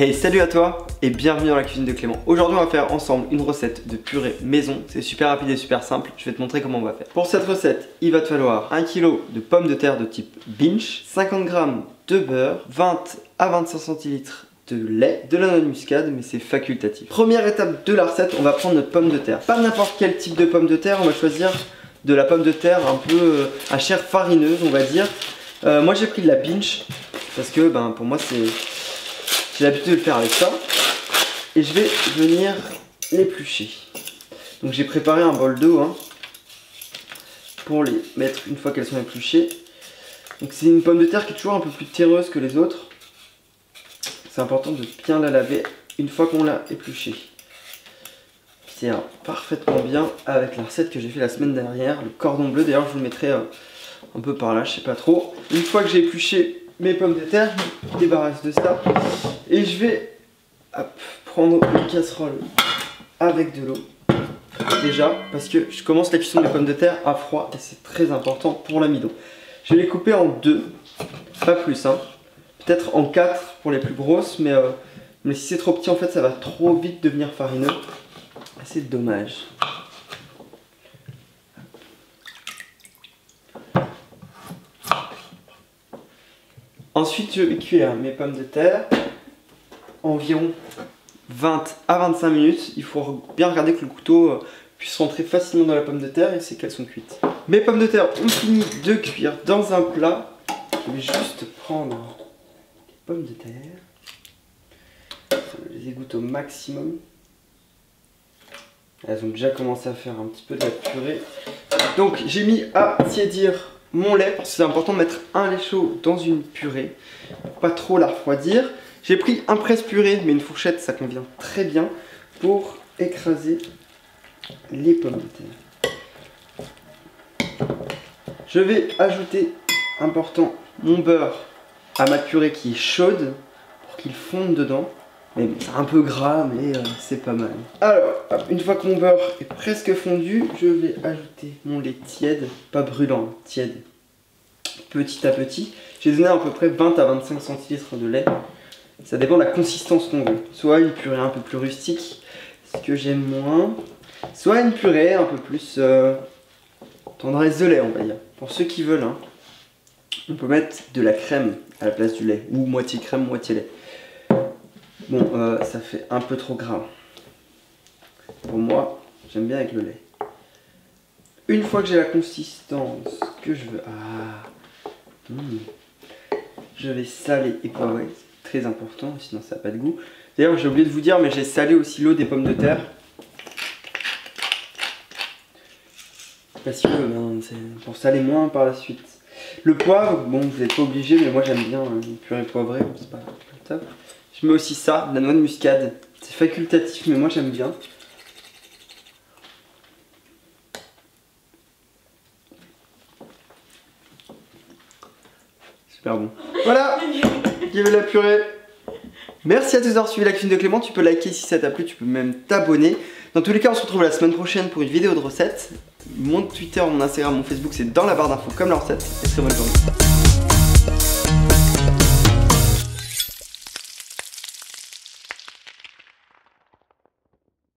Hey, salut à toi et bienvenue dans la cuisine de Clément. Aujourd'hui on va faire ensemble une recette de purée maison. C'est super rapide et super simple, je vais te montrer comment on va faire. Pour cette recette, il va te falloir 1 kg de pommes de terre de type Binch, 50 g de beurre, 20 à 25 centilitres de lait, de la noix de muscade, mais c'est facultatif. Première étape de la recette, on va prendre notre pomme de terre. Pas n'importe quel type de pomme de terre, on va choisir de la pomme de terre un peu à chair farineuse, on va dire. Moi j'ai pris de la Binch parce que pour moi j'ai l'habitude de le faire avec ça. Et je vais venir l'éplucher. Donc j'ai préparé un bol d'eau pour les mettre une fois qu'elles sont épluchées. Donc c'est une pomme de terre qui est toujours un peu plus terreuse que les autres. C'est important de bien la laver une fois qu'on l'a épluchée. C'est parfaitement bien avec la recette que j'ai fait la semaine dernière, le cordon bleu. D'ailleurs je vous le mettrai un peu par là, je sais pas trop. Une fois que j'ai épluché mes pommes de terre, je me débarrasse de ça. Et je vais prendre une casserole avec de l'eau. Déjà, parce que je commence la cuisson des pommes de terre à froid et c'est très important pour l'amidon. Je vais les couper en deux, pas plus, peut-être en 4 pour les plus grosses, mais si c'est trop petit en fait ça va trop vite devenir farineux. C'est dommage. Ensuite je vais cuire mes pommes de terre environ 20 à 25 minutes. Il faut bien regarder que le couteau puisse rentrer facilement dans la pomme de terre et c'est qu'elles sont cuites. Mes pommes de terre ont fini de cuire dans un plat. Je vais juste prendre les pommes de terre. Je les égoutte au maximum. Elles ont déjà commencé à faire un petit peu de la purée. Donc j'ai mis à tiédir mon lait parce que c'est important de mettre un lait chaud dans une purée pour pas trop la refroidir. J'ai pris un presse-purée mais une fourchette ça convient très bien pour écraser les pommes de terre. Je vais ajouter, important, mon beurre à ma purée qui est chaude pour qu'il fonde dedans. Mais c'est un peu gras mais c'est pas mal. Alors une fois que mon beurre est presque fondu, je vais ajouter mon lait tiède, pas brûlant, tiède, petit à petit. J'ai donné à peu près 20 à 25 centilitres de lait. Ça dépend de la consistance qu'on veut. Soit une purée un peu plus rustique, ce que j'aime moins. Soit une purée un peu plus tendresse de lait, on va dire. Pour ceux qui veulent, on peut mettre de la crème à la place du lait. Ou moitié crème, moitié lait. Bon, ça fait un peu trop gras. Pour moi, j'aime bien avec le lait. Une fois que j'ai la consistance que je veux... je vais saler et poivrer. Très important, sinon ça n'a pas de goût. D'ailleurs j'ai oublié de vous dire, mais j'ai salé aussi l'eau des pommes de terre. Parce que c'est pour saler moins par la suite. Le poivre, bon vous n'êtes pas obligé, mais moi j'aime bien une purée poivrée, c'est pas top. Je mets aussi ça, de la noix de muscade. C'est facultatif, mais moi j'aime bien. Super bon. Voilà, il y avait la purée. Merci à tous d'avoir suivi la cuisine de Clément. Tu peux liker si ça t'a plu, tu peux même t'abonner. Dans tous les cas, on se retrouve la semaine prochaine pour une vidéo de recette. Mon Twitter, mon Instagram, mon Facebook, c'est dans la barre d'infos comme la recette. Et très bonne journée.